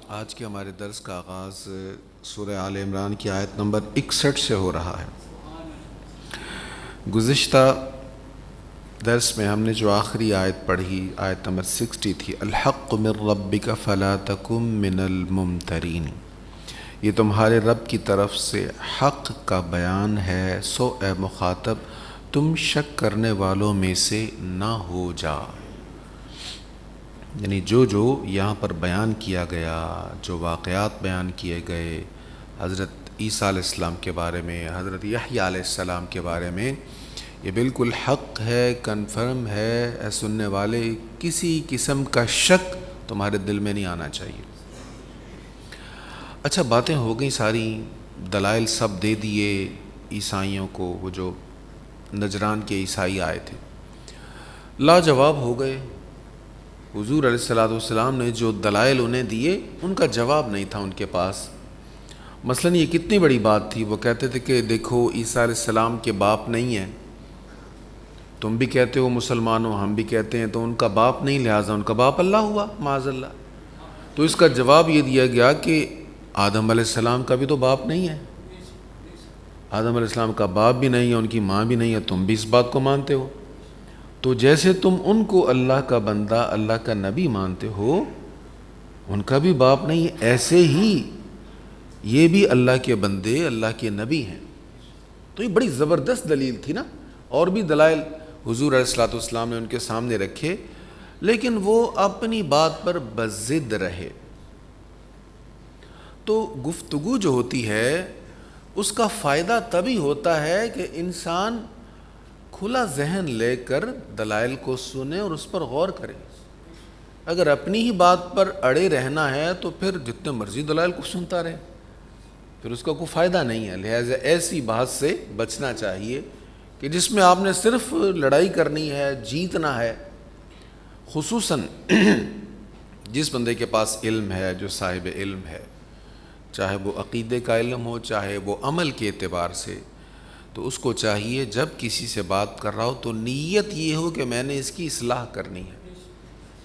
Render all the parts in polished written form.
آج کے ہمارے درس کا آغاز سورہ آل عمران کی آیت نمبر 61 سے ہو رہا ہے۔ گزشتہ درس میں ہم نے جو آخری آیت پڑھی، آیت نمبر 60 تھی، الحق من ربک فلا تکن من الممترین، یہ تمہارے رب کی طرف سے حق کا بیان ہے، سو اے مخاطب تم شک کرنے والوں میں سے نہ ہو جا۔ یعنی جو یہاں پر بیان کیا گیا، جو واقعات بیان کیے گئے حضرت عیسیٰ علیہ السلام کے بارے میں، حضرت یحییٰ علیہ السلام کے بارے میں، یہ بالکل حق ہے، کنفرم ہے، اے سننے والے کسی قسم کا شک تمہارے دل میں نہیں آنا چاہیے۔ اچھا، باتیں ہو گئیں ساری، دلائل سب دے دیے عیسائیوں کو، وہ جو نجران کے عیسائی آئے تھے، لاجواب ہو گئے۔ حضور علیہ السلام نے جو دلائل انہیں دیے ان کا جواب نہیں تھا ان کے پاس۔ مثلا یہ کتنی بڑی بات تھی، وہ کہتے تھے کہ دیکھو عیسیٰ علیہ السلام کے باپ نہیں ہیں، تم بھی کہتے ہو مسلمانوں، ہم بھی کہتے ہیں، تو ان کا باپ نہیں، لہٰذا ان کا باپ اللہ ہوا معاذ اللہ۔ تو اس کا جواب یہ دیا گیا کہ آدم علیہ السلام کا بھی تو باپ نہیں ہے، آدم علیہ السلام کا باپ بھی نہیں ہے، ان کی ماں بھی نہیں ہے، تم بھی اس بات کو مانتے ہو، تو جیسے تم ان کو اللہ کا بندہ، اللہ کا نبی مانتے ہو، ان کا بھی باپ نہیں ہے، ایسے ہی یہ بھی اللہ کے بندے، اللہ کے نبی ہیں۔ تو یہ بڑی زبردست دلیل تھی نا، اور بھی دلائل حضور علیہ السلام نے ان کے سامنے رکھے، لیکن وہ اپنی بات پر بضد رہے۔ تو گفتگو جو ہوتی ہے اس کا فائدہ تبھی ہوتا ہے کہ انسان کھلا ذہن لے کر دلائل کو سنے اور اس پر غور کرے۔ اگر اپنی ہی بات پر اڑے رہنا ہے تو پھر جتنے مرضی دلائل کو سنتا رہے، پھر اس کا کوئی فائدہ نہیں ہے۔ لہٰذا ایسی بات سے بچنا چاہیے کہ جس میں آپ نے صرف لڑائی کرنی ہے، جیتنا ہے۔ خصوصاً جس بندے کے پاس علم ہے، جو صاحب علم ہے، چاہے وہ عقیدے کا علم ہو، چاہے وہ عمل کے اعتبار سے، تو اس کو چاہیے جب کسی سے بات کر رہا ہو تو نیت یہ ہو کہ میں نے اس کی اصلاح کرنی ہے،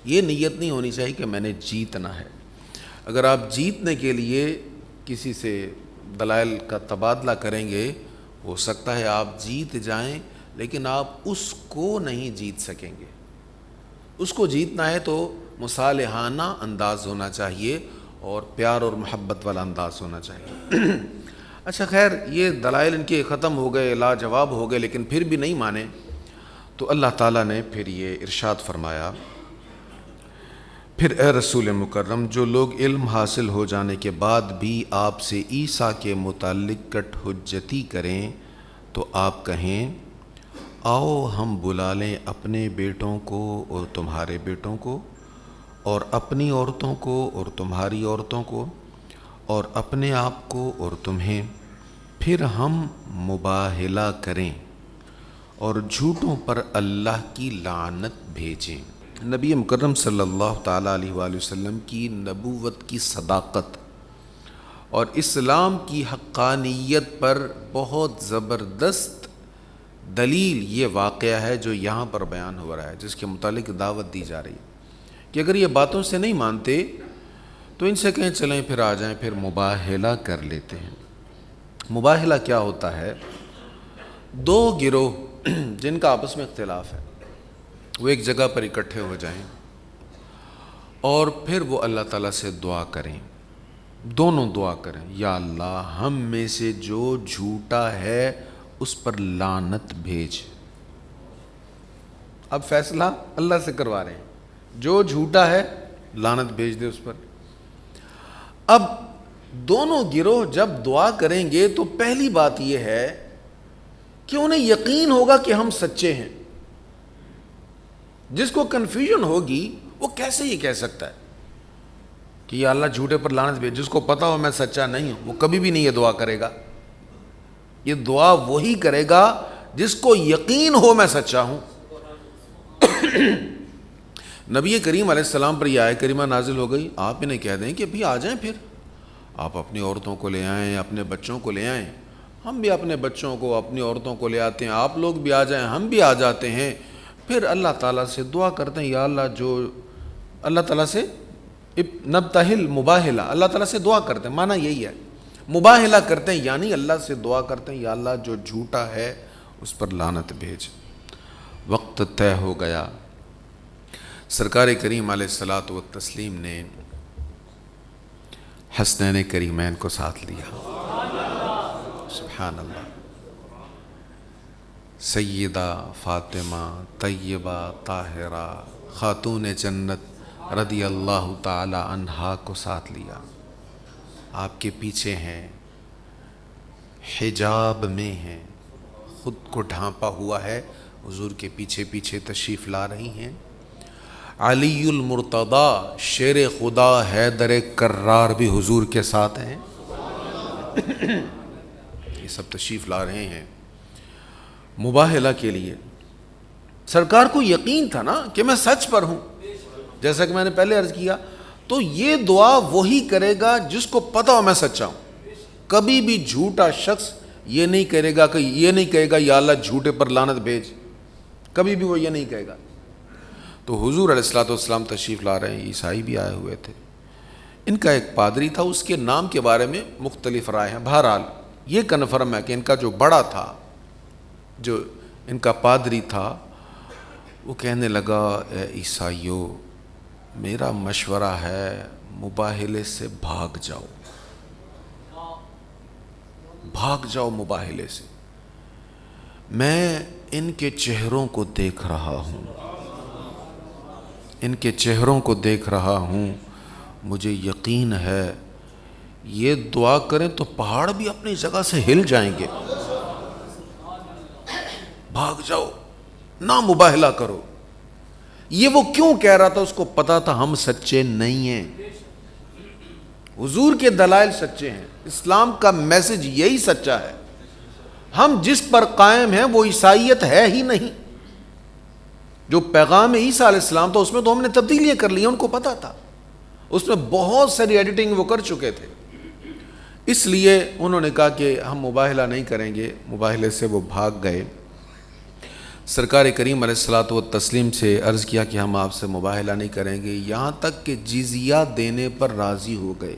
یہ نیت نہیں ہونی چاہیے کہ میں نے جیتنا ہے۔ اگر آپ جیتنے کے لیے کسی سے دلائل کا تبادلہ کریں گے، ہو سکتا ہے آپ جیت جائیں، لیکن آپ اس کو نہیں جیت سکیں گے۔ اس کو جیتنا ہے تو مصالحانہ انداز ہونا چاہیے اور پیار اور محبت والا انداز ہونا چاہیے۔ اچھا خیر، یہ دلائل ان کے ختم ہو گئے، لاجواب ہو گئے، لیکن پھر بھی نہیں مانے، تو اللہ تعالیٰ نے پھر یہ ارشاد فرمایا، پھر اے رسول مکرم، جو لوگ علم حاصل ہو جانے کے بعد بھی آپ سے عیسیٰ کے متعلق کٹ حجتی کریں تو آپ کہیں، آؤ ہم بلا لیں اپنے بیٹوں کو اور تمہارے بیٹوں کو، اور اپنی عورتوں کو اور تمہاری عورتوں کو، اور اپنے آپ کو اور تمہیں، پھر ہم مباہلہ کریں اور جھوٹوں پر اللہ کی لعنت بھیجیں۔ نبی مکرم صلی اللہ تعالیٰ علیہ وآلہ وسلم کی نبوت کی صداقت اور اسلام کی حقانیت پر بہت زبردست دلیل یہ واقعہ ہے جو یہاں پر بیان ہو رہا ہے، جس کے متعلق دعوت دی جا رہی ہے کہ اگر یہ باتوں سے نہیں مانتے تو ان سے کہیں چلیں پھر آ جائیں، پھر مباہلہ کر لیتے ہیں۔ مباہلہ کیا ہوتا ہے؟ دو گروہ جن کا آپس میں اختلاف ہے، وہ ایک جگہ پر اکٹھے ہو جائیں اور پھر وہ اللہ تعالیٰ سے دعا کریں، دونوں دعا کریں، یا اللہ ہم میں سے جو جھوٹا ہے اس پر لعنت بھیج۔ اب فیصلہ اللہ سے کروا رہے ہیں، جو جھوٹا ہے لعنت بھیج دے اس پر۔ اب دونوں گروہ جب دعا کریں گے تو پہلی بات یہ ہے کہ انہیں یقین ہوگا کہ ہم سچے ہیں۔ جس کو کنفیوژن ہوگی وہ کیسے یہ کہہ سکتا ہے کہ یا اللہ جھوٹے پر لعنت بھیج؟ جس کو پتا ہو میں سچا نہیں ہوں، وہ کبھی بھی نہیں یہ دعا کرے گا۔ یہ دعا وہی کرے گا جس کو یقین ہو میں سچا ہوں۔ نبی کریم علیہ السلام پر یہ آیت کریمہ نازل ہو گئی، آپ انہیں کہہ دیں کہ بھی آ جائیں، پھر آپ اپنی عورتوں کو لے آئیں، اپنے بچوں کو لے آئیں، ہم بھی اپنے بچوں کو اپنی عورتوں کو لے آتے ہیں، آپ لوگ بھی آ جائیں، ہم بھی آ جاتے ہیں، پھر اللہ تعالیٰ سے دعا کرتے ہیں، یا اللہ جو اللہ تعالیٰ سے نبتہل مباہلہ، اللہ تعالیٰ سے دعا کرتے ہیں، معنی یہی ہے، مباہلہ کرتے ہیں یعنی اللہ سے دعا کرتے ہیں یا اللہ جو جھوٹا ہے اس پر لعنت بھیج۔ وقت طے ہو گیا، سرکار کریم علیہ الصلاۃ والتسلیم نے حسنین کریمین کو ساتھ لیا، سبحان اللہ، سیدہ فاطمہ طیبہ طاہرہ خاتون جنت رضی اللہ تعالی عنہا کو ساتھ لیا، آپ کے پیچھے ہیں، حجاب میں ہیں، خود کو ڈھانپا ہوا ہے، حضور کے پیچھے پیچھے تشریف لا رہی ہیں۔ علی المرتضیٰ شیر خدا حیدر کرار بھی حضور کے ساتھ ہیں، یہ سب تشریف لا رہے ہیں مباہلہ کے لیے۔ سرکار کو یقین تھا نا کہ میں سچ پر ہوں، جیسا کہ میں نے پہلے عرض کیا، تو یہ دعا وہی کرے گا جس کو پتا ہو میں سچا ہوں۔ کبھی بھی جھوٹا شخص یہ نہیں کرے گا کہ یہ نہیں کہے گا یا اللہ جھوٹے پر لعنت بھیج، کبھی بھی وہ یہ نہیں کہے گا۔ تو حضور علیہ الصلوۃ والسلام تشریف لا رہے ہیں، عیسائی بھی آئے ہوئے تھے، ان کا ایک پادری تھا، اس کے نام کے بارے میں مختلف رائے ہیں، بہرحال یہ کنفرم ہے کہ ان کا جو بڑا تھا، جو ان کا پادری تھا، وہ کہنے لگا اے عیسائیو، میرا مشورہ ہے مباہلے سے بھاگ جاؤ، بھاگ جاؤ مباہلے سے، میں ان کے چہروں کو دیکھ رہا ہوں، ان کے چہروں کو دیکھ رہا ہوں، مجھے یقین ہے یہ دعا کریں تو پہاڑ بھی اپنی جگہ سے ہل جائیں گے، بھاگ جاؤ، نہ مباہلہ کرو۔ یہ وہ کیوں کہہ رہا تھا؟ اس کو پتا تھا ہم سچے نہیں ہیں، حضور کے دلائل سچے ہیں، اسلام کا میسج یہی سچا ہے، ہم جس پر قائم ہیں وہ عیسائیت ہے ہی نہیں، جو پیغام عیسیٰ علیہ السلام تھا اس میں تو ہم نے تبدیلیاں کر لی، ان کو پتا تھا، اس میں بہت ساری ایڈیٹنگ وہ کر چکے تھے، اس لیے انہوں نے کہا کہ ہم مباہلہ نہیں کریں گے، مباہلے سے وہ بھاگ گئے۔ سرکار کریم علیہ الصلوۃ والتسلیم سے عرض کیا کہ ہم آپ سے مباہلہ نہیں کریں گے، یہاں تک کہ جزیہ دینے پر راضی ہو گئے،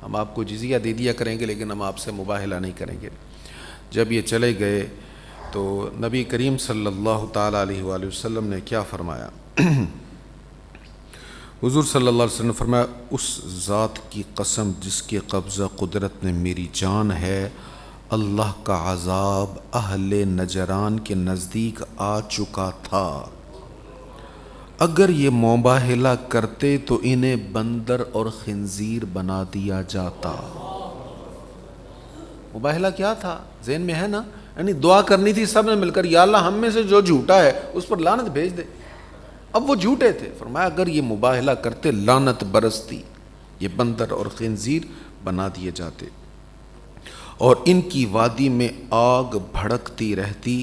ہم آپ کو جزیہ دے دیا کریں گے لیکن ہم آپ سے مباہلہ نہیں کریں گے۔ جب یہ چلے گئے تو نبی کریم صلی اللہ تعالیٰ علیہ وآلہ وسلم نے کیا فرمایا؟ حضور صلی اللہ علیہ وسلم نے فرمایا، اس ذات کی قسم جس کے قبضہ قدرت نے میری جان ہے، اللہ کا عذاب اہل نجران کے نزدیک آ چکا تھا، اگر یہ مباہلہ کرتے تو انہیں بندر اور خنزیر بنا دیا جاتا۔ مباہلہ کیا تھا؟ ذہن میں ہے نا، یعنی دعا کرنی تھی سب نے مل کر، یا اللہ ہم میں سے جو جھوٹا ہے اس پر لعنت بھیج دے۔ اب وہ جھوٹے تھے، فرمایا اگر یہ مباہلہ کرتے لعنت برستی، یہ بندر اور خنزیر بنا دیے جاتے، اور ان کی وادی میں آگ بھڑکتی رہتی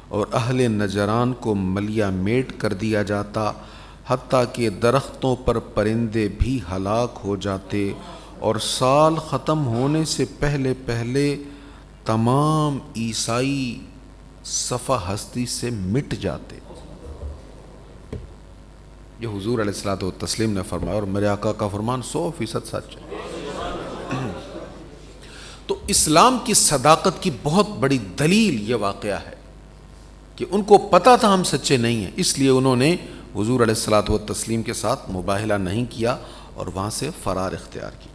اور اہل نجران کو ملیا میٹ کر دیا جاتا، حتیٰ کہ درختوں پر پرندے بھی ہلاک ہو جاتے، اور سال ختم ہونے سے پہلے پہلے تمام عیسائی صفحہ ہستی سے مٹ جاتے۔ یہ حضور علیہ الصلوۃ والتسلیم نے فرمایا، اور میرے آقا کا فرمان 100% سچ ہے۔ تو اسلام کی صداقت کی بہت بڑی دلیل یہ واقعہ ہے کہ ان کو پتا تھا ہم سچے نہیں ہیں، اس لیے انہوں نے حضور علیہ الصلوۃ والتسلیم کے ساتھ مباہلہ نہیں کیا اور وہاں سے فرار اختیار کی۔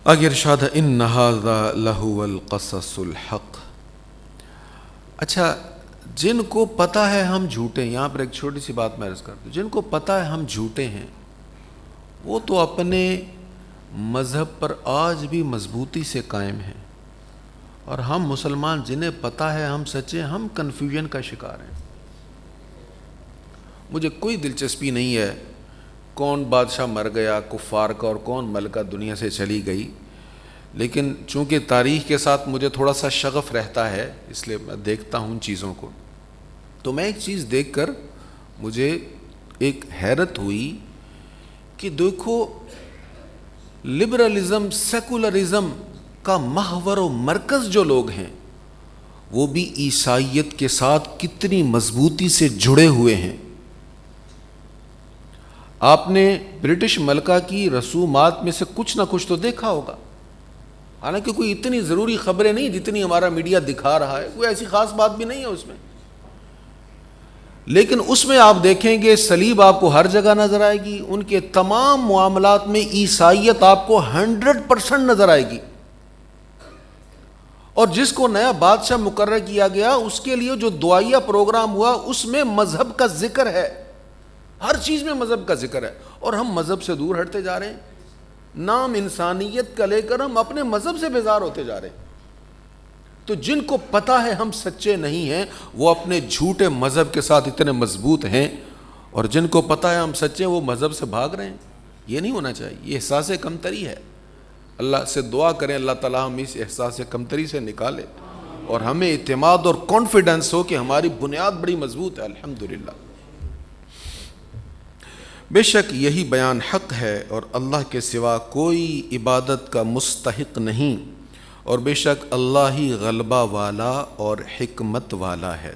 آگے ارشاد ہے، ان ھذا لہو القصص الحق۔ اچھا، جن کو پتا ہے ہم جھوٹے ہیں، یہاں پر ایک چھوٹی سی بات میں عرض کرتا ہوں، جن کو پتا ہے ہم جھوٹے ہیں وہ تو اپنے مذہب پر آج بھی مضبوطی سے قائم ہیں، اور ہم مسلمان جنہیں پتا ہے ہم سچے، ہم کنفیوژن کا شکار ہیں۔ مجھے کوئی دلچسپی نہیں ہے کون بادشاہ مر گیا کفار کا اور کون ملکہ دنیا سے چلی گئی، لیکن چونکہ تاریخ کے ساتھ مجھے تھوڑا سا شغف رہتا ہے، اس لیے میں دیکھتا ہوں ان چیزوں کو۔ تو میں ایک چیز دیکھ کر مجھے ایک حیرت ہوئی کہ دیکھو، لبرلزم سیکولرزم کا محور و مرکز جو لوگ ہیں وہ بھی عیسائیت کے ساتھ کتنی مضبوطی سے جڑے ہوئے ہیں۔ آپ نے برٹش ملکہ کی رسومات میں سے کچھ نہ کچھ تو دیکھا ہوگا، حالانکہ کوئی اتنی ضروری خبریں نہیں جتنی ہمارا میڈیا دکھا رہا ہے، کوئی ایسی خاص بات بھی نہیں ہے اس میں، لیکن اس میں آپ دیکھیں گے صلیب آپ کو ہر جگہ نظر آئے گی، ان کے تمام معاملات میں عیسائیت آپ کو 100% نظر آئے گی، اور جس کو نیا بادشاہ مقرر کیا گیا اس کے لیے جو دعائیہ پروگرام ہوا اس میں مذہب کا ذکر ہے، ہر چیز میں مذہب کا ذکر ہے، اور ہم مذہب سے دور ہٹتے جا رہے ہیں، نام انسانیت کا لے کر ہم اپنے مذہب سے بیزار ہوتے جا رہے ہیں۔ تو جن کو پتہ ہے ہم سچے نہیں ہیں وہ اپنے جھوٹے مذہب کے ساتھ اتنے مضبوط ہیں، اور جن کو پتہ ہے ہم سچے ہیں وہ مذہب سے بھاگ رہے ہیں۔ یہ نہیں ہونا چاہیے، یہ احساس کمتری ہے۔ اللہ سے دعا کریں اللہ تعالیٰ ہم اس احساس کمتری سے نکالے، اور ہمیں اعتماد اور کانفیڈنس ہو کہ ہماری بنیاد بڑی مضبوط ہے۔ الحمدللہ۔ بے شک یہی بیان حق ہے، اور اللہ کے سوا کوئی عبادت کا مستحق نہیں، اور بے شک اللہ ہی غلبہ والا اور حکمت والا ہے۔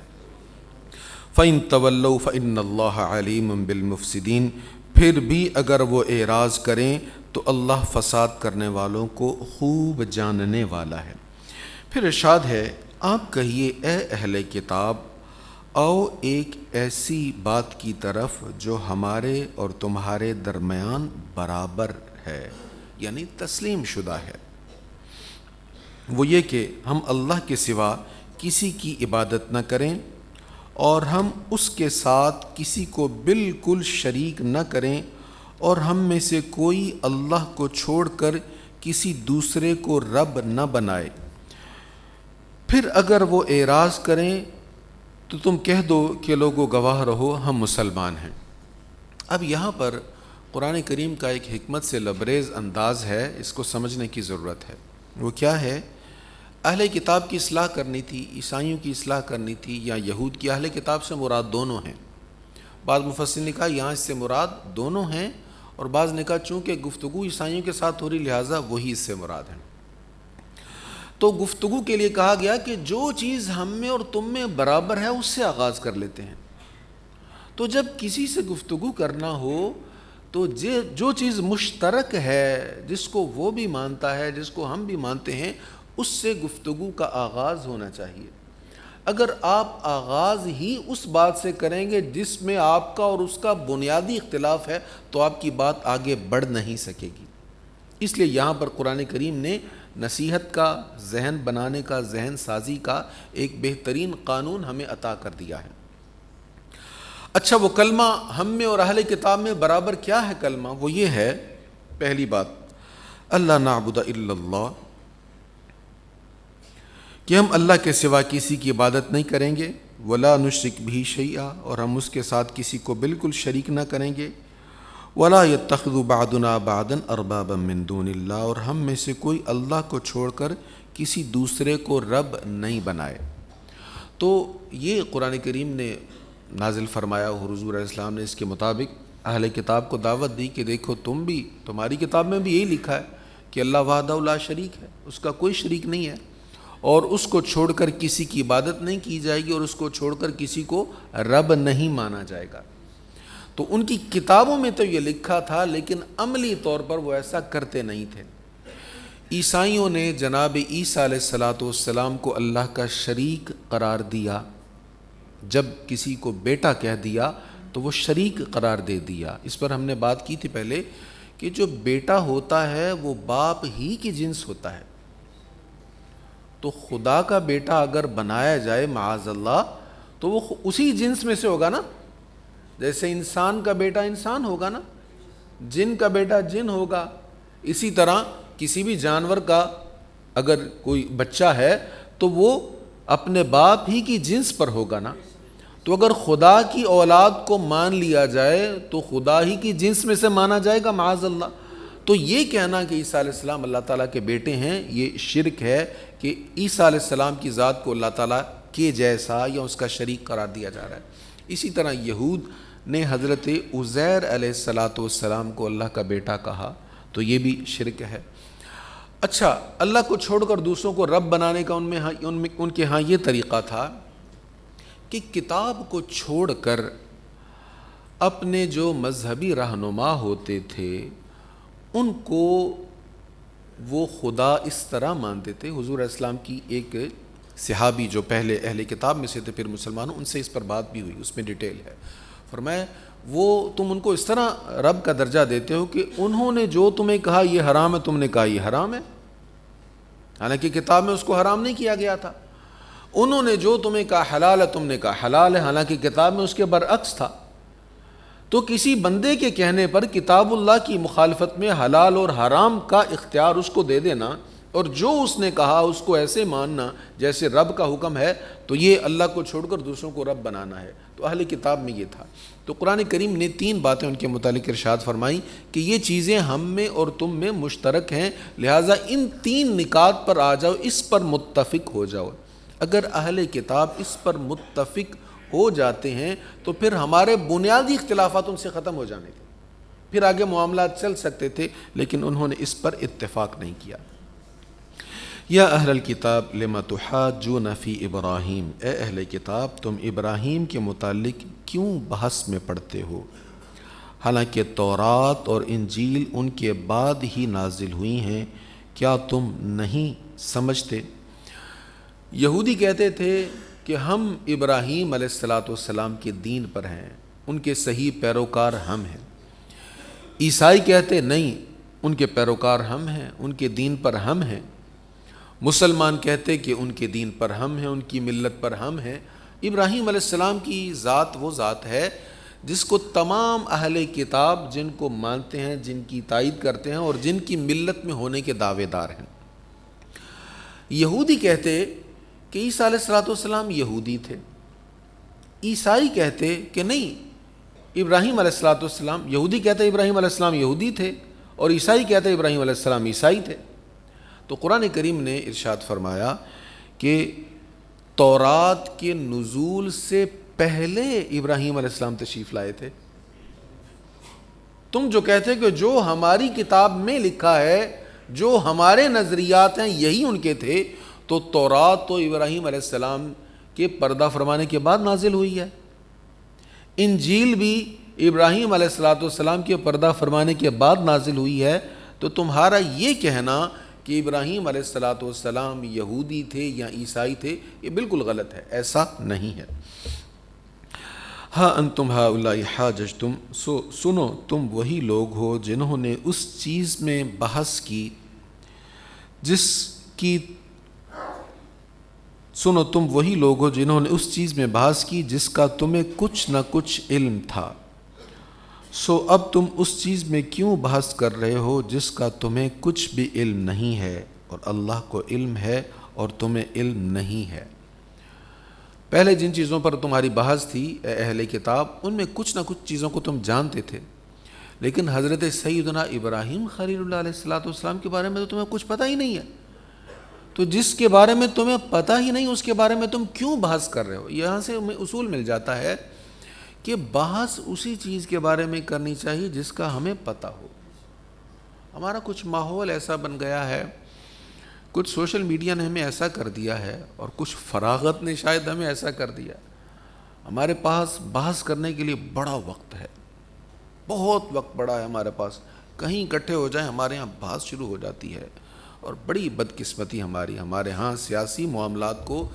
فَإِن تَوَلَّوْا فَإِنَّ اللَّهَ عَلِيمٌ بِالْمُفْسِدِينَ، پھر بھی اگر وہ اعراض کریں تو اللہ فساد کرنے والوں کو خوب جاننے والا ہے۔ پھر ارشاد ہے، آپ کہیے اے اہل کتاب، آؤ ایک ایسی بات کی طرف جو ہمارے اور تمہارے درمیان برابر ہے، یعنی تسلیم شدہ ہے، وہ یہ کہ ہم اللہ کے سوا کسی کی عبادت نہ کریں، اور ہم اس کے ساتھ کسی کو بالکل شریک نہ کریں، اور ہم میں سے کوئی اللہ کو چھوڑ کر کسی دوسرے کو رب نہ بنائے۔ پھر اگر وہ اعراض کریں تو تم کہہ دو کہ لوگو گواہ رہو ہم مسلمان ہیں۔ اب یہاں پر قرآن کریم کا ایک حکمت سے لبریز انداز ہے، اس کو سمجھنے کی ضرورت ہے۔ وہ کیا ہے؟ اہل کتاب کی اصلاح کرنی تھی، عیسائیوں کی اصلاح کرنی تھی، یا یہود کی۔ اہل کتاب سے مراد دونوں ہیں، بعض مفسرین نے کہا یہاں اس سے مراد دونوں ہیں، اور بعض نے کہا چونکہ گفتگو عیسائیوں کے ساتھ ہو رہی لہٰذا وہی اس سے مراد ہے۔ تو گفتگو کے لیے کہا گیا کہ جو چیز ہم میں اور تم میں برابر ہے اس سے آغاز کر لیتے ہیں۔ تو جب کسی سے گفتگو کرنا ہو تو جو چیز مشترک ہے، جس کو وہ بھی مانتا ہے، جس کو ہم بھی مانتے ہیں، اس سے گفتگو کا آغاز ہونا چاہیے۔ اگر آپ آغاز ہی اس بات سے کریں گے جس میں آپ کا اور اس کا بنیادی اختلاف ہے تو آپ کی بات آگے بڑھ نہیں سکے گی۔ اس لیے یہاں پر قرآن کریم نے نصیحت کا، ذہن بنانے کا، ذہن سازی کا ایک بہترین قانون ہمیں عطا کر دیا ہے۔ اچھا، وہ کلمہ ہم میں اور اہل کتاب میں برابر کیا ہے؟ کلمہ وہ یہ ہے، پہلی بات اللہ نعبد الا اللہ، کہ ہم اللہ کے سوا کسی کی عبادت نہیں کریں گے، ولا نشرک بھی شیئا، اور ہم اس کے ساتھ کسی کو بالکل شریک نہ کریں گے، ولا یتخذ بعضنا بعضا اربابا من دون اللہ، اور ہم میں سے کوئی اللہ کو چھوڑ کر کسی دوسرے کو رب نہیں بنائے۔ تو یہ قرآن کریم نے نازل فرمایا، اور حضور علیہ السلام نے اس کے مطابق اہل کتاب کو دعوت دی کہ دیکھو تم بھی، تمہاری کتاب میں بھی یہی لکھا ہے کہ اللہ وحدہ لا شریک ہے، اس کا کوئی شریک نہیں ہے، اور اس کو چھوڑ کر کسی کی عبادت نہیں کی جائے گی، اور اس کو چھوڑ کر کسی کو رب نہیں مانا جائے گا۔ تو ان کی کتابوں میں تو یہ لکھا تھا، لیکن عملی طور پر وہ ایسا کرتے نہیں تھے۔ عیسائیوں نے جناب عیسیٰ علیہ السلام کو اللہ کا شریک قرار دیا، جب کسی کو بیٹا کہہ دیا تو وہ شریک قرار دے دیا۔ اس پر ہم نے بات کی تھی پہلے کہ جو بیٹا ہوتا ہے وہ باپ ہی کی جنس ہوتا ہے، تو خدا کا بیٹا اگر بنایا جائے معاذ اللہ تو وہ اسی جنس میں سے ہوگا نا، جیسے انسان کا بیٹا انسان ہوگا نا، جن کا بیٹا جن ہوگا، اسی طرح کسی بھی جانور کا اگر کوئی بچہ ہے تو وہ اپنے باپ ہی کی جنس پر ہوگا نا۔ تو اگر خدا کی اولاد کو مان لیا جائے تو خدا ہی کی جنس میں سے مانا جائے گا معاذ اللہ۔ تو یہ کہنا کہ عیسیٰ علیہ السلام اللہ تعالیٰ کے بیٹے ہیں، یہ شرک ہے کہ عیسیٰ علیہ السلام کی ذات کو اللہ تعالیٰ کے جیسا یا اس کا شریک قرار دیا جا رہا ہے۔ اسی طرح یہود نے حضرت عزیر علیہ السلام کو اللہ کا بیٹا کہا، تو یہ بھی شرک ہے۔ اچھا، اللہ کو چھوڑ کر دوسروں کو رب بنانے کا ان کے ہاں یہ طریقہ تھا کہ کتاب کو چھوڑ کر اپنے جو مذہبی رہنما ہوتے تھے ان کو وہ خدا اس طرح مانتے تھے. حضور علیہ السلام کی ایک صحابی جو پہلے اہل کتاب میں سے تھے پھر مسلمانوں، ان سے اس پر بات بھی ہوئی، اس میں ڈیٹیل ہے. فرمایا وہ تم ان کو اس طرح رب کا درجہ دیتے ہو کہ انہوں نے جو تمہیں کہا یہ حرام ہے تم نے کہا یہ حرام ہے، حالانکہ کتاب میں اس کو حرام نہیں کیا گیا تھا. انہوں نے جو تمہیں کہا حلال ہے تم نے کہا حلال ہے، حالانکہ کتاب میں اس کے برعکس تھا. تو کسی بندے کے کہنے پر کتاب اللہ کی مخالفت میں حلال اور حرام کا اختیار اس کو دے دینا اور جو اس نے کہا اس کو ایسے ماننا جیسے رب کا حکم ہے، تو یہ اللہ کو چھوڑ کر دوسروں کو رب بنانا ہے. تو اہل کتاب میں یہ تھا. تو قرآن کریم نے 3 باتیں ان کے متعلق ارشاد فرمائی کہ یہ چیزیں ہم میں اور تم میں مشترک ہیں، لہٰذا ان 3 نکات پر آ جاؤ، اس پر متفق ہو جاؤ. اگر اہل کتاب اس پر متفق ہو جاتے ہیں تو پھر ہمارے بنیادی اختلافات ان سے ختم ہو جانے تھے، پھر آگے معاملات چل سکتے تھے، لیکن انہوں نے اس پر اتفاق نہیں کیا. یا اہل الکتاب لم تحاجون فی ابراہیم، اے اہل کتاب تم ابراہیم کے متعلق کیوں بحث میں پڑتے ہو، حالانکہ تورات اور انجیل ان کے بعد ہی نازل ہوئی ہیں، کیا تم نہیں سمجھتے؟ یہودی کہتے تھے کہ ہم ابراہیم علیہ السلام کے دین پر ہیں، ان کے صحیح پیروکار ہم ہیں. عیسائی کہتے نہیں، ان کے پیروکار ہم ہیں، ان کے دین پر ہم ہیں. مسلمان کہتے کہ ان کے دین پر ہم ہیں، ان کی ملت پر ہم ہیں. ابراہیم علیہ السلام کی ذات وہ ذات ہے جس کو تمام اہل کتاب جن کو مانتے ہیں، جن کی تائید کرتے ہیں اور جن کی ملت میں ہونے کے دعوے دار ہیں. یہودی کہتے کہ عیسیٰ علیہ السلام یہودی تھے، عیسائی کہتے کہ نہیں ابراہیم علیہ السلام، یہودی کہتے ابراہیم علیہ السلام یہودی تھے اور عیسائی کہتے ابراہیم علیہ السلام عیسائی تھے. تو قرآن کریم نے ارشاد فرمایا کہ تورات کے نزول سے پہلے ابراہیم علیہ السلام تشریف لائے تھے. تم جو کہتے کہ جو ہماری کتاب میں لکھا ہے، جو ہمارے نظریات ہیں یہی ان کے تھے، تو تورات تو ابراہیم علیہ السلام کے پردہ فرمانے کے بعد نازل ہوئی ہے، انجیل بھی ابراہیم علیہ السلام کے پردہ فرمانے کے بعد نازل ہوئی ہے. تو تمہارا یہ کہنا کہ ابراہیم علیہ السلام یہودی تھے یا عیسائی تھے یہ بالکل غلط ہے، ایسا نہیں ہے. ہاں انتم ہؤلاء حاججتم، سنو تم وہی لوگ ہو جنہوں نے اس چیز میں بحث کی جس کی سنو تم وہی لوگ ہو جنہوں نے اس چیز میں بحث کی جس کا تمہیں کچھ نہ کچھ علم تھا، سو اب تم اس چیز میں کیوں بحث کر رہے ہو جس کا تمہیں کچھ بھی علم نہیں ہے، اور اللہ کو علم ہے اور تمہیں علم نہیں ہے. پہلے جن چیزوں پر تمہاری بحث تھی اے اہل کتاب، ان میں کچھ نہ کچھ چیزوں کو تم جانتے تھے، لیکن حضرت سیدنا ابراہیم خلیل اللہ علیہ السلام کے بارے میں تو تمہیں کچھ پتہ ہی نہیں ہے. تو جس کے بارے میں تمہیں پتہ ہی نہیں اس کے بارے میں تم کیوں بحث کر رہے ہو؟ یہاں سے ہمیں اصول مل جاتا ہے کہ بحث اسی چیز کے بارے میں کرنی چاہیے جس کا ہمیں پتہ ہو. ہمارا کچھ ماحول ایسا بن گیا ہے، کچھ سوشل میڈیا نے ہمیں ایسا کر دیا ہے اور کچھ فراغت نے شاید ہمیں ایسا کر دیا. ہمارے پاس بحث کرنے کے لیے بڑا وقت ہے، بہت وقت بڑا ہے ہمارے پاس. کہیں اکٹھے ہو جائیں ہمارے ہاں بحث شروع ہو جاتی ہے. اور بڑی بدقسمتی ہمارے ہاں سیاسی معاملات کو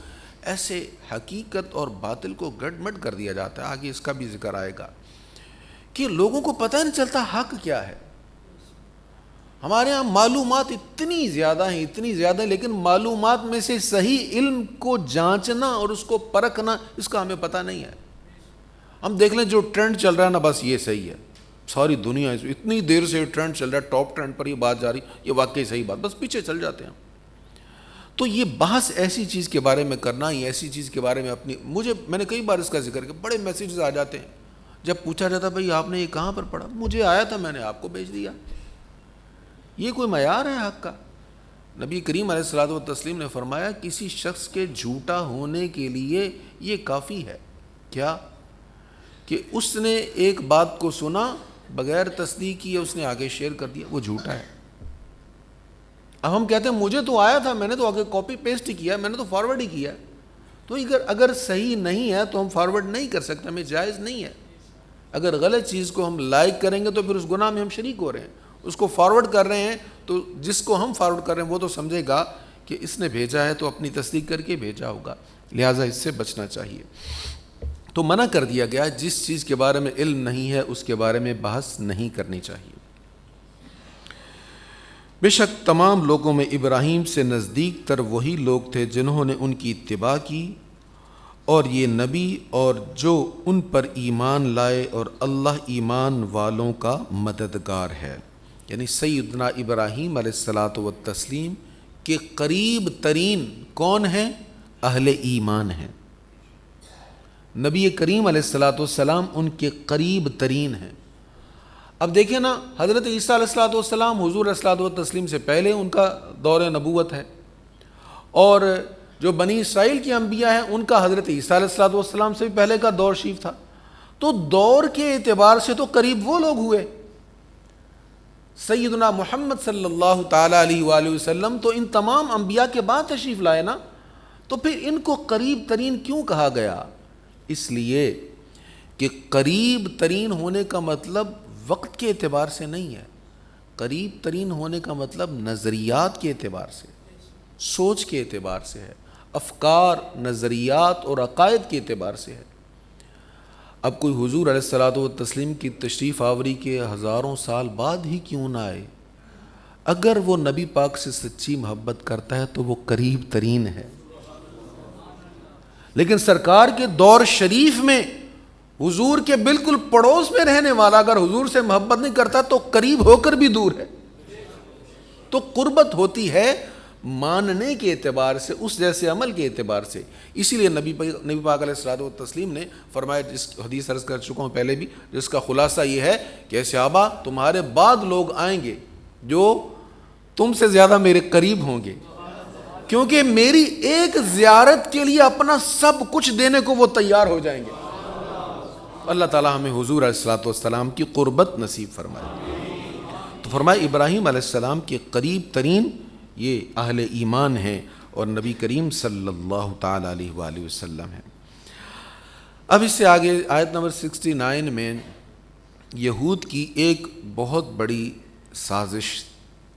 ایسے حقیقت اور باطل کو گڈ مڈ کر دیا جاتا ہے. آگے اس کا بھی ذکر آئے گا کہ لوگوں کو پتہ نہیں چلتا حق کیا ہے. ہمارے ہاں معلومات اتنی زیادہ ہیں لیکن معلومات میں سے صحیح علم کو جانچنا اور اس کو پرکھنا اس کا ہمیں پتہ نہیں ہے. ہم دیکھ لیں جو ٹرینڈ چل رہا ہے نا بس یہ صحیح ہے، ساری دنیا اتنی دیر سے ٹرینڈ چل رہا ہے، ٹاپ ٹرینڈ پر یہ بات جا رہی، یہ واقعی صحیح بات، بس پیچھے چل جاتے ہیں. تو یہ بحث ایسی چیز کے بارے میں کرنا، یہ ایسی چیز کے بارے میں میں نے کئی بار اس کا ذکر کیا، بڑے میسیجز آ جاتے ہیں. جب پوچھا جاتا بھائی آپ نے یہ کہاں پر پڑھا، مجھے آیا تھا میں نے آپ کو بھیج دیا. یہ کوئی معیار ہے حق کا؟ نبی کریم علیہ الصلوۃ والتسلیم نے فرمایا کسی شخص کے جھوٹا ہونے کے لیے یہ کافی ہے کیا کہ اس نے ایک بات کو سنا بغیر تصدیق کیے اس نے آگے شیئر کر دیا، وہ جھوٹا ہے. اب ہم کہتے ہیں مجھے تو آیا تھا، میں نے تو آگے کاپی پیسٹ ہی کیا، میں نے تو فارورڈ ہی کیا. تو اگر صحیح نہیں ہے تو ہم فارورڈ نہیں کر سکتے، ہمیں جائز نہیں ہے. اگر غلط چیز کو ہم لائک کریں گے تو پھر اس گناہ میں ہم شریک ہو رہے ہیں. اس کو فارورڈ کر رہے ہیں تو جس کو ہم فارورڈ کر رہے ہیں وہ تو سمجھے گا کہ اس نے بھیجا ہے تو اپنی تصدیق کر کے بھیجا ہوگا, لہٰذا اس سے بچنا چاہیے. تو منع کر دیا گیا جس چیز کے بارے میں علم نہیں ہے اس کے بارے میں بحث نہیں کرنی چاہیے. بے شک تمام لوگوں میں ابراہیم سے نزدیک تر وہی لوگ تھے جنہوں نے ان کی اتباع کی, اور یہ نبی اور جو ان پر ایمان لائے, اور اللہ ایمان والوں کا مددگار ہے. یعنی سیدنا ابراہیم علیہ الصلاۃ والتسلیم کے قریب ترین کون ہیں؟ اہل ایمان ہیں. نبی کریم علیہ الصلاۃ والسلام ان کے قریب ترین ہیں. اب دیکھیں نا, حضرت عیسیٰ علیہ الصلاۃ والسلام حضور علیہ الصلاۃ والتسلیم سے پہلے ان کا دور نبوت ہے, اور جو بنی اسرائیل کی انبیاء ہیں ان کا حضرت عیسیٰ علیہ الصلاۃ والسلام سے بھی پہلے کا دور شریف تھا. تو دور کے اعتبار سے تو قریب وہ لوگ ہوئے. سیدنا محمد صلی اللہ تعالیٰ علیہ وآلہ وسلم تو ان تمام انبیاء کے بعد تشریف لائے نا, تو پھر ان کو قریب ترین کیوں کہا گیا؟ اس لیے کہ قریب ترین ہونے کا مطلب وقت کے اعتبار سے نہیں ہے. قریب ترین ہونے کا مطلب نظریات کے اعتبار سے, سوچ کے اعتبار سے ہے, افکار, نظریات اور عقائد کے اعتبار سے ہے. اب کوئی حضور علیہ الصلاۃ والتسلیم کی تشریف آوری کے ہزاروں سال بعد ہی کیوں نہ آئے, اگر وہ نبی پاک سے سچی محبت کرتا ہے تو وہ قریب ترین ہے. لیکن سرکار کے دور شریف میں حضور کے بالکل پڑوس میں رہنے والا اگر حضور سے محبت نہیں کرتا تو قریب ہو کر بھی دور ہے. تو قربت ہوتی ہے ماننے کے اعتبار سے, اس جیسے عمل کے اعتبار سے. اسی لیے نبی پاک علیہ الصلوۃ والتسلیم نے فرمایا, جس حدیث عرض کر چکا ہوں پہلے بھی, جس کا خلاصہ یہ ہے کہ صحابہ تمہارے بعد لوگ آئیں گے جو تم سے زیادہ میرے قریب ہوں گے, کیونکہ میری ایک زیارت کے لیے اپنا سب کچھ دینے کو وہ تیار ہو جائیں گے. اللہ تعالیٰ ہمیں حضور علیہ الصلوۃ والسلام کی قربت نصیب فرمائے. تو فرمائے ابراہیم علیہ السلام کے قریب ترین یہ اہل ایمان ہیں اور نبی کریم صلی اللہ تعالیٰ علیہ وآلہ وسلم ہیں. اب اس سے آگے آیت نمبر 69 میں یہود کی ایک بہت بڑی سازش,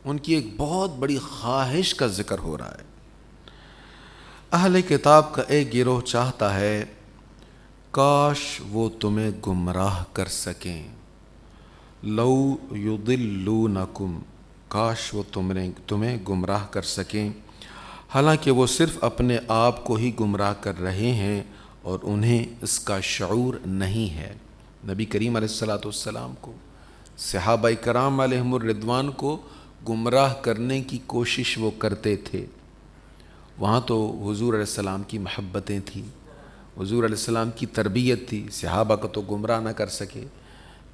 ان کی ایک بہت بڑی خواہش کا ذکر ہو رہا ہے. اہل کتاب کا ایک گروہ چاہتا ہے کاش وہ تمہیں گمراہ کر سکیں, لو یضلونکم, کاش وہ تمہیں گمراہ کر سکیں, حالانکہ وہ صرف اپنے آپ کو ہی گمراہ کر رہے ہیں اور انہیں اس کا شعور نہیں ہے. نبی کریم علیہ الصلوۃ والسلام کو, صحابہ کرام علیہم الرضوان کو گمراہ کرنے کی کوشش وہ کرتے تھے. وہاں تو حضور علیہ السلام کی محبتیں تھیں, حضور علیہ السلام کی تربیت تھی. صحابہ کو تو گمراہ نہ کر سکے,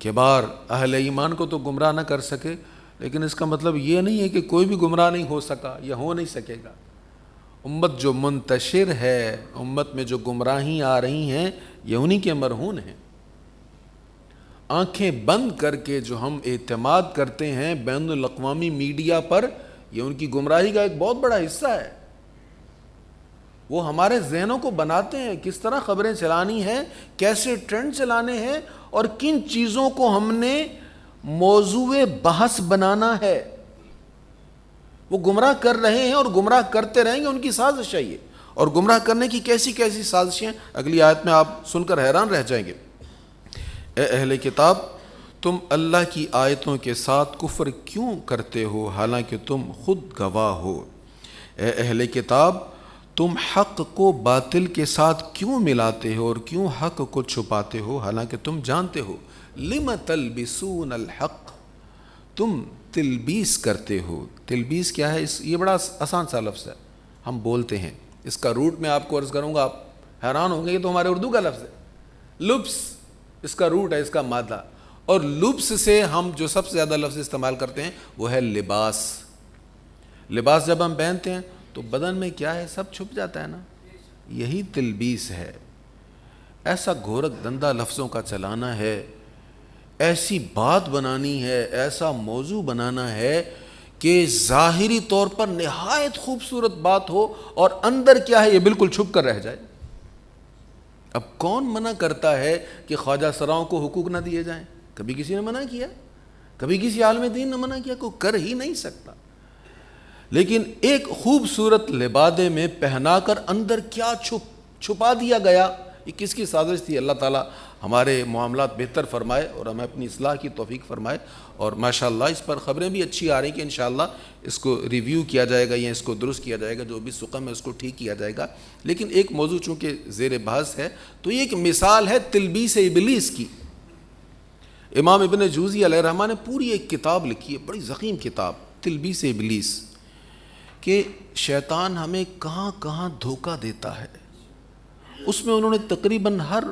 کبار اہل ایمان کو تو گمراہ نہ کر سکے, لیکن اس کا مطلب یہ نہیں ہے کہ کوئی بھی گمراہ نہیں ہو سکا یا ہو نہیں سکے گا. امت جو منتشر ہے, امت میں جو گمراہی آ رہی ہیں, یہ انہی کے مرہون ہیں. آنکھیں بند کر کے جو ہم اعتماد کرتے ہیں بین الاقوامی میڈیا پر, یہ ان کی گمراہی کا ایک بہت بڑا حصہ ہے. وہ ہمارے ذہنوں کو بناتے ہیں کس طرح خبریں چلانی ہیں, کیسے ٹرینڈ چلانے ہیں, اور کن چیزوں کو ہم نے موضوع بحث بنانا ہے. وہ گمراہ کر رہے ہیں اور گمراہ کرتے رہیں گے, ان کی سازش ہے یہ. اور گمراہ کرنے کی کیسی کیسی سازشیں اگلی آیت میں آپ سن کر حیران رہ جائیں گے. اے اہل کتاب, تم اللہ کی آیتوں کے ساتھ کفر کیوں کرتے ہو حالانکہ تم خود گواہ ہو. اے اہل کتاب, تم حق کو باطل کے ساتھ کیوں ملاتے ہو اور کیوں حق کو چھپاتے ہو حالانکہ تم جانتے ہو. لم تلبسون الحق, تم تلبیس کرتے ہو. تلبیس کیا ہے؟ یہ بڑا آسان سا لفظ ہے, ہم بولتے ہیں. اس کا روٹ میں آپ کو عرض کروں گا, آپ حیران ہوں گے, یہ تو ہمارے اردو کا لفظ ہے. لبس اس کا روٹ ہے, اس کا مادہ. اور لبس سے ہم جو سب سے زیادہ لفظ استعمال کرتے ہیں وہ ہے لباس. لباس جب ہم پہنتے ہیں تو بدن میں کیا ہے, سب چھپ جاتا ہے نا. یہی تلبیس ہے. ایسا گھورک دندہ لفظوں کا چلانا ہے, ایسی بات بنانی ہے, ایسا موضوع بنانا ہے کہ ظاہری طور پر نہایت خوبصورت بات ہو اور اندر کیا ہے یہ بالکل چھپ کر رہ جائے. اب کون منع کرتا ہے کہ خواجہ سراؤں کو حقوق نہ دیے جائیں؟ کبھی کسی نے منع کیا؟ کبھی کسی عالم دین نے منع کیا؟ کوئی کر ہی نہیں سکتا. لیکن ایک خوبصورت لبادے میں پہنا کر اندر کیا چھپا دیا گیا، یہ کس کی سازش تھی؟ اللہ تعالیٰ ہمارے معاملات بہتر فرمائے اور ہمیں اپنی اصلاح کی توفیق فرمائے. اور ماشاءاللہ اس پر خبریں بھی اچھی آ رہی کہ انشاءاللہ اس کو ریویو کیا جائے گا یا اس کو درست کیا جائے گا، جو بھی سقم ہے اس کو ٹھیک کیا جائے گا. لیکن ایک موضوع چونکہ زیر بحث ہے تو یہ ایک مثال ہے تلبیس ابلیس کی. امام ابن جوزی علیہ الرحمہ نے پوری ایک کتاب لکھی ہے، بڑی ضخیم کتاب، تلبیس ابلیس، کہ شیطان ہمیں کہاں کہاں دھوکہ دیتا ہے. اس میں انہوں نے تقریباً ہر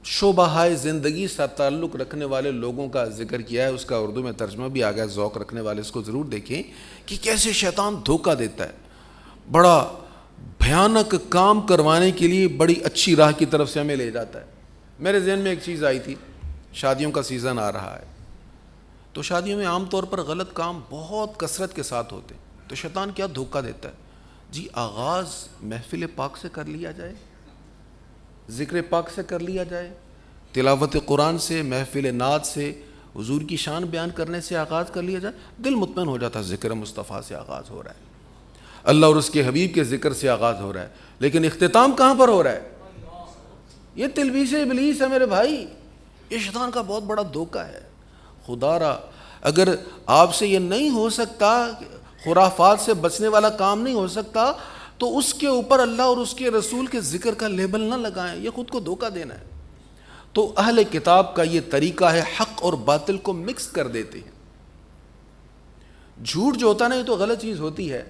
شعبہ زندگی سے تعلق رکھنے والے لوگوں کا ذکر کیا ہے. اس کا اردو میں ترجمہ بھی آ گیا، ذوق رکھنے والے اس کو ضرور دیکھیں کہ کیسے شیطان دھوکہ دیتا ہے. بڑا بھیانک کام کروانے کے لیے بڑی اچھی راہ کی طرف سے ہمیں لے جاتا ہے. میرے ذہن میں ایک چیز آئی تھی، شادیوں کا سیزن آ رہا ہے تو شادیوں میں عام طور پر غلط کام بہت کثرت کے ساتھ ہوتے ہیں. تو شیطان کیا دھوکہ دیتا ہے؟ جی آغاز محفل پاک سے کر لیا جائے، ذکر پاک سے کر لیا جائے، تلاوت قرآن سے، محفل نعت سے، حضور کی شان بیان کرنے سے آغاز کر لیا جائے. دل مطمئن ہو جاتا ہے، ذکر مصطفیٰ سے آغاز ہو رہا ہے، اللہ اور اس کے حبیب کے ذکر سے آغاز ہو رہا ہے. لیکن اختتام کہاں پر ہو رہا ہے؟ یہ تلبیس ابلیس ہے میرے بھائی، یہ شیطان کا بہت بڑا دھوکہ ہے. خدا را اگر آپ سے یہ نہیں ہو سکتا، خرافات سے بچنے والا کام نہیں ہو سکتا، تو اس کے اوپر اللہ اور اس کے رسول کے ذکر کا لیبل نہ لگائیں، یہ خود کو دھوکہ دینا ہے. تو اہل کتاب کا یہ طریقہ ہے، حق اور باطل کو مکس کر دیتے ہیں. جھوٹ جو ہوتا ہے نا یہ تو غلط چیز ہوتی ہے،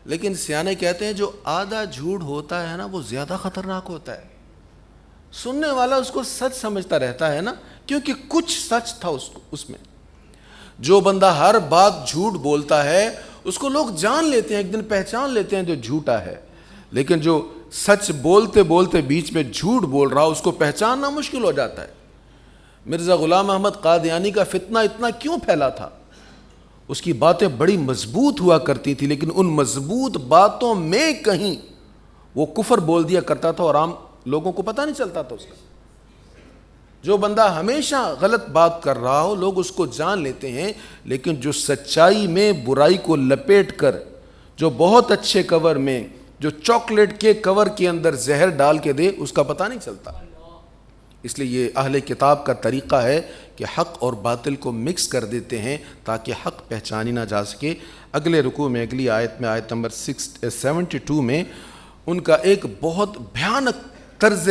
لیکن سیانے کہتے ہیں جو آدھا جھوٹ ہوتا ہے نا وہ زیادہ خطرناک ہوتا ہے. سننے والا اس کو سچ سمجھتا رہتا ہے نا، کیونکہ کچھ سچ تھا اس میں. جو بندہ ہر بات جھوٹ بولتا ہے اس کو لوگ جان لیتے ہیں، ایک دن پہچان لیتے ہیں جو جھوٹا ہے. لیکن جو سچ بولتے بولتے بیچ میں جھوٹ بول رہا اس کو پہچاننا مشکل ہو جاتا ہے. مرزا غلام احمد قادیانی کا فتنہ اتنا کیوں پھیلا تھا؟ اس کی باتیں بڑی مضبوط ہوا کرتی تھی، لیکن ان مضبوط باتوں میں کہیں وہ کفر بول دیا کرتا تھا اور عام لوگوں کو پتہ نہیں چلتا تھا اس کا. جو بندہ ہمیشہ غلط بات کر رہا ہو لوگ اس کو جان لیتے ہیں، لیکن جو سچائی میں برائی کو لپیٹ کر، جو بہت اچھے کور میں، جو چاکلیٹ کے کور کے اندر زہر ڈال کے دے، اس کا پتہ نہیں چلتا. اس لیے یہ اہل کتاب کا طریقہ ہے کہ حق اور باطل کو مکس کر دیتے ہیں تاکہ حق پہچانی نہ جا سکے. اگلے رکوع میں، اگلی آیت میں، آیت نمبر 72 میں ان کا ایک بہت بھیانک طرز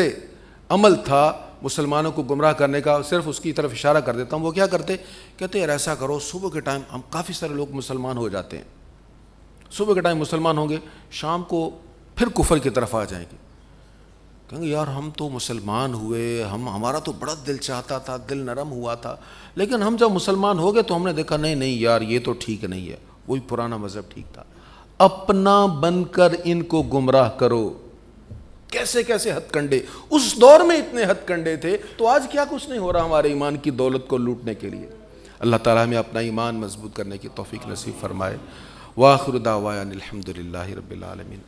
عمل تھا مسلمانوں کو گمراہ کرنے کا. صرف اس کی طرف اشارہ کر دیتا ہوں. وہ کیا کرتے؟ کہتے یار ایسا کرو، صبح کے ٹائم ہم کافی سارے لوگ مسلمان ہو جاتے ہیں، صبح کے ٹائم مسلمان ہوں گے، شام کو پھر کفر کی طرف آ جائیں گے. کہیں گے یار ہم تو مسلمان ہوئے، ہمارا تو بڑا دل چاہتا تھا، دل نرم ہوا تھا، لیکن ہم جب مسلمان ہو گئے تو ہم نے دیکھا نہیں یار یہ تو ٹھیک نہیں ہے، وہی پرانا مذہب ٹھیک تھا. اپنا بن کر ان کو گمراہ کرو. کیسے کیسے ہتھ کنڈے، اس دور میں اتنے ہتھ کنڈے تھے، تو آج کیا کچھ نہیں ہو رہا ہمارے ایمان کی دولت کو لوٹنے کے لیے. اللہ تعالیٰ ہمیں اپنا ایمان مضبوط کرنے کی توفیق نصیب فرمائے. وآخر دعوانا الحمد للہ رب العالمین.